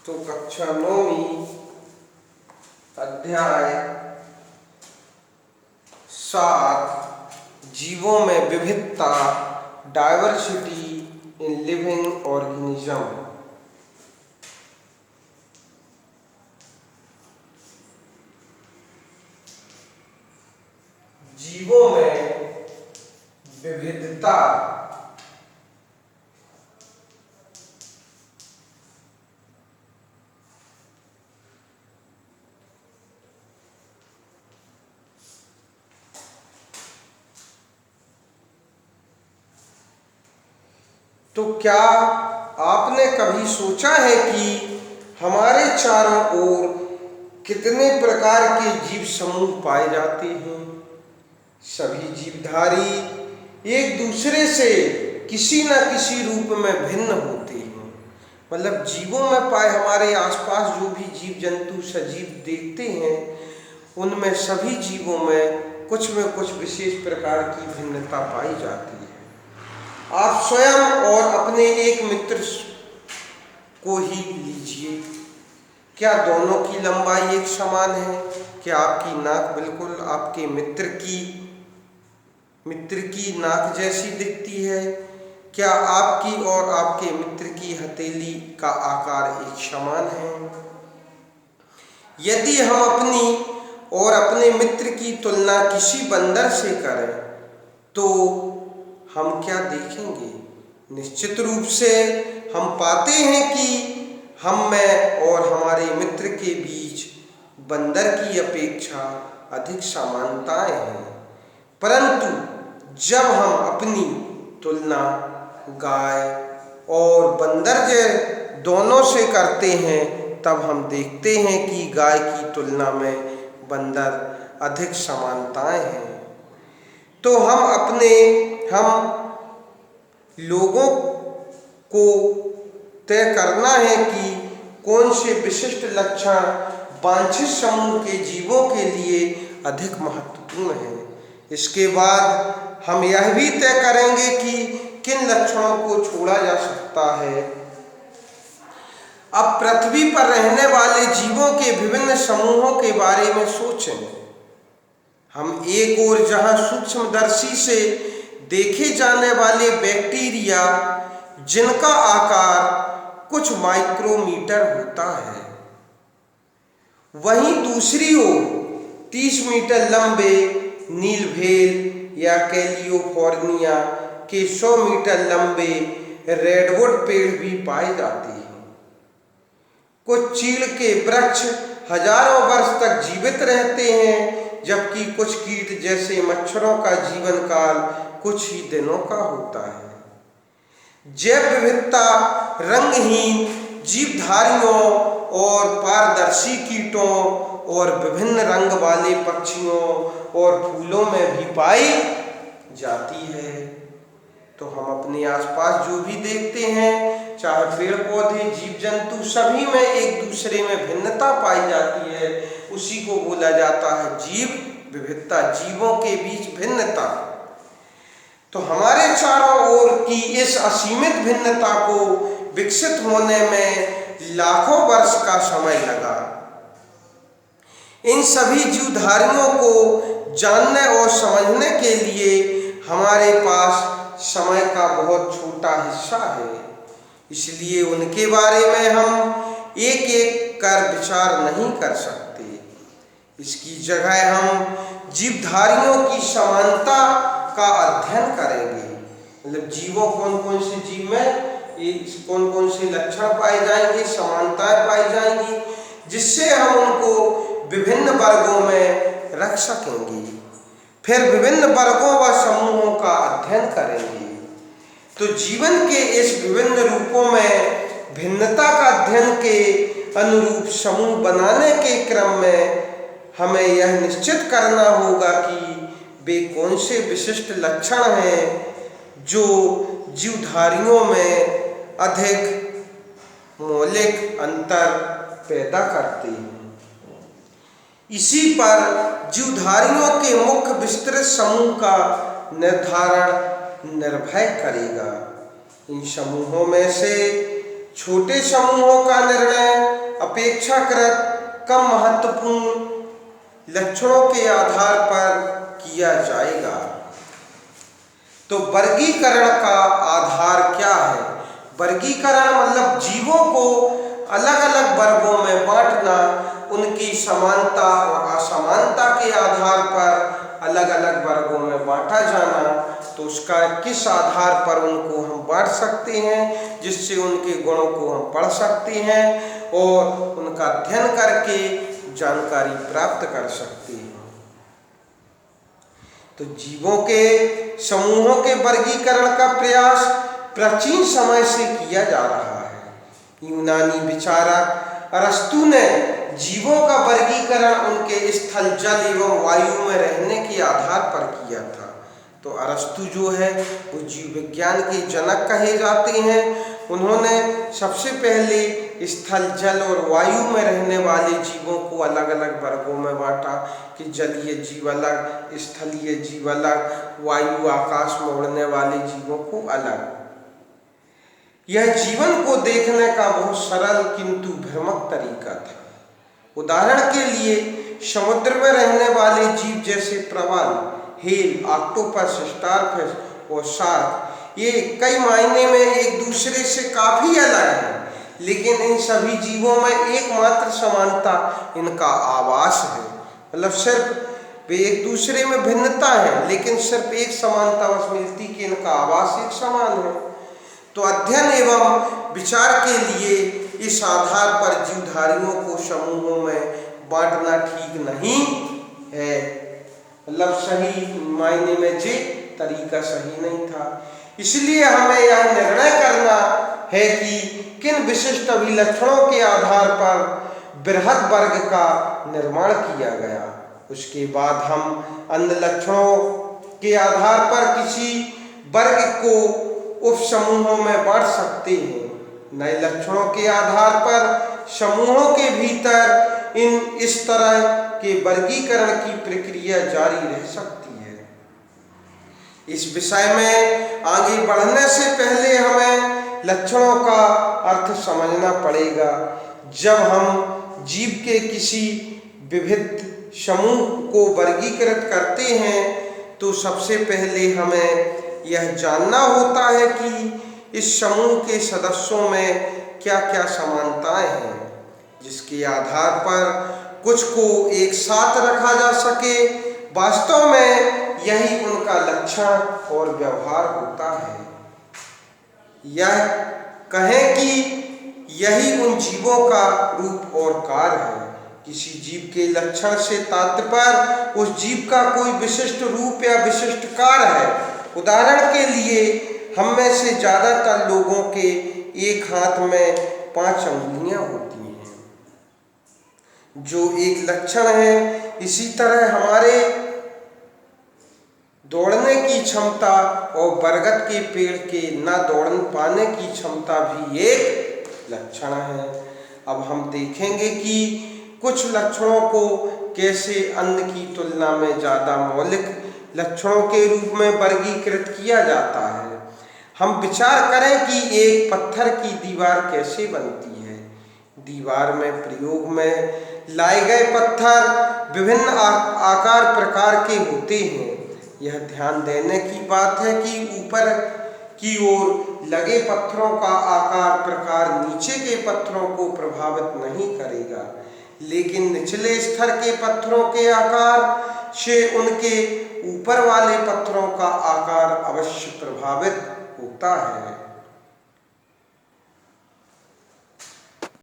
तो कक्षा 9वीं अध्याय 7 जीवों में विविधता, डाइवर्सिटी इन लिविंग ऑर्गेनिज्म। जीवों में विविधता तो क्या आपने कभी सोचा है कि हमारे चारों ओर कितने प्रकार के जीव समूह पाए जाते हैं? सभी जीवधारी एक दूसरे से किसी न किसी रूप में भिन्न होते हैं। मतलब जीवों में पाए हमारे आसपास जो भी जीव जंतु सजीव देखते हैं, उनमें सभी जीवों में कुछ विशेष प्रकार की भिन्नता पाई जाती है। आप स्वयं और अपने एक मित्र को ही लीजिए। क्या दोनों की लंबाई एक समान है? क्या आपकी नाक बिल्कुल आपके मित्र की नाक जैसी दिखती है? क्या आपकी और आपके मित्र की हथेली का आकार एक समान है? यदि हम अपनी और अपने मित्र की तुलना किसी बंदर से करें तो हम क्या देखेंगे? निश्चित रूप से हम पाते हैं कि हम में और हमारे मित्र के बीच बंदर की अपेक्षा अधिक समानताएं हैं। परंतु जब हम अपनी तुलना गाय और बंदर दोनों से करते हैं, तब हम देखते हैं कि गाय की तुलना में बंदर अधिक समानताएं हैं। तो हम लोगों को तय करना है कि कौन से विशिष्ट लक्षण वांछित समूह के जीवों के लिए अधिक महत्वपूर्ण हैं। इसके बाद हम यह भी तय करेंगे कि किन लक्षणों को छोड़ा जा सकता है। अब पृथ्वी पर रहने वाले जीवों के विभिन्न समूहों के बारे में सोचें। हम एक ओर जहां सूक्ष्मदर्शी से देखे जाने वाले बैक्टीरिया, जिनका आकार कुछ माइक्रोमीटर होता है, वहीं दूसरी ओर 30 मीटर लंबे नीलभेल या कैलिफोर्निया के 100 मीटर लंबे रेडवुड पेड़ भी पाए जाते हैं। कुछ चीड़ के वृक्ष हजारों वर्ष तक जीवित रहते हैं, जबकि कुछ कीट जैसे मच्छरों का जीवन काल कुछ ही दिनों का होता है। जैव विविधता रंगहीन जीवधारियों और पारदर्शी कीटों और विभिन्न रंग वाले पक्षियों और फूलों में भी पाई जाती है। तो हम अपने आसपास जो भी देखते हैं, चाहे पेड़ पौधे, जीव जंतु, सभी में एक दूसरे में भिन्नता पाई जाती है। उसी को बोला जाता है जीव विविधता, जीवों के बीच भिन्नता। तो हमारे चारों ओर की इस असीमित भिन्नता को विकसित होने में लाखों वर्ष का समय लगा। इन सभी जीवधारियों को जानने और समझने के लिए हमारे पास समय का बहुत छोटा हिस्सा है। इसलिए उनके बारे में हम एक एक कर विचार नहीं कर सकते। इसकी जगह हम जीवधारियों की समानता का अध्ययन करेंगे। मतलब जीवों कौन कौन से जीव में कौन कौन से लक्षण पाए जाएंगे, समानताएं पाई जाएंगी, जिससे हम उनको विभिन्न वर्गों में रख सकेंगे। फिर विभिन्न वर्गों व समूहों का अध्ययन करेंगे। तो जीवन के इस विभिन्न रूपों में भिन्नता का अध्ययन के अनुरूप समूह बनाने के क्रम में हमें यह निश्चित करना होगा कि वे कौन से विशिष्ट लक्षण हैं जो जीवधारियों में अधिक मौलिक अंतर पैदा करते हैं। इसी पर जीवधारियों के मुख्य विस्तृत समूह का निर्धारण निर्भर करेगा। इन समूहों में से छोटे समूहों का निर्णय अपेक्षाकृत कम महत्वपूर्ण लक्षणों के आधार पर किया जाएगा। तो वर्गीकरण का आधार क्या है? वर्गीकरण मतलब जीवों को अलग अलग वर्गों में बांटना, उनकी समानता और असमानता के आधार पर अलग अलग वर्गों में बांटा जाना। तो उसका किस आधार पर उनको हम बांट सकते हैं, जिससे उनके गुणों को हम पढ़ सकते हैं और उनका अध्ययन करके जानकारी प्राप्त कर सकते हैं। तो जीवों के समूहों के वर्गीकरण का प्रयास प्राचीन समय से किया जा रहा है। यूनानी विचारक अरस्तु ने जीवों का वर्गीकरण उनके स्थल, जल एवं वायु में रहने के आधार पर किया था। तो अरस्तु जो है वो जीव विज्ञान के जनक कहे जाते हैं। उन्होंने सबसे पहले स्थल, जल और वायु में रहने वाले जीवों को अलग अलग वर्गों में बांटा कि जलीय जीव अलग, स्थलीय जीव अलग, वायु आकाश में उड़ने वाले जीवों को अलग। यह जीवन को देखने का बहुत सरल किंतु भ्रामक तरीका था। उदाहरण के लिए समुद्र में रहने वाले जीव जैसे प्रवाल, हेल, ऑक्टोपस, स्टारफिश और शार्क, ये कई मायने में एक दूसरे से काफी अलग हैं, लेकिन इन सभी जीवों में एकमात्र समानता इनका आवास है। मतलब सिर्फ वे एक दूसरे में भिन्नता है, लेकिन सिर्फ एक समानता बस मिलती कि इनका आवास एक समान है। तो अध्ययन एवं विचार के लिए इस आधार पर जीवधारियों को समूहों में बांटना ठीक नहीं है। मतलब सही मायने में ये तरीका सही नहीं था। इसलिए हमें यह निर्णय करना है कि किन विशिष्ट अभिलक्षणों के आधार पर बृहद वर्ग का निर्माण किया गया। उसके बाद हम अन्य लक्षणों के आधार पर किसी वर्ग को उप समूहों में बांट सकते हैं। नए लक्षणों के आधार पर समूहों के भीतर इस तरह के वर्गीकरण की प्रक्रिया जारी रह सकती है। इस विषय में आगे बढ़ने से पहले हमें लक्षणों का अर्थ समझना पड़ेगा। जब हम जीव के किसी विविध समूह को वर्गीकृत करते हैं तो सबसे पहले हमें यह जानना होता है कि इस समूह के सदस्यों में क्या क्या समानताएं हैं, जिसके आधार पर कुछ को एक साथ रखा जा सके। वास्तव में यही उनका लक्षण और व्यवहार होता है। यह कहें कि यही उन जीवों का रूप और कार्य है। किसी जीव के लक्षण से तात्पर्य उस जीव का कोई विशिष्ट रूप या विशिष्ट कार्य है। उदाहरण के लिए हम में से ज्यादातर लोगों के एक हाथ में 5 अंगुलियां होती हैं, जो एक लक्षण है। इसी तरह हमारे दौड़ने की क्षमता और बरगद के पेड़ के न दौड़ पाने की क्षमता भी एक लक्षण है। अब हम देखेंगे कि कुछ लक्षणों को कैसे अन्य की तुलना में ज्यादा मौलिक लक्षणों के रूप में वर्गीकृत किया जाता है। हम विचार करें कि एक पत्थर की दीवार कैसे बनती है। दीवार में प्रयोग में लाए गए पत्थर विभिन्न आकार प्रकार के होते हैं। यह ध्यान देने की बात है कि ऊपर की ओर लगे पत्थरों का आकार प्रकार नीचे के पत्थरों को प्रभावित नहीं करेगा, लेकिन निचले स्तर के पत्थरों के आकार से उनके ऊपर वाले पत्थरों का आकार अवश्य प्रभावित होता है।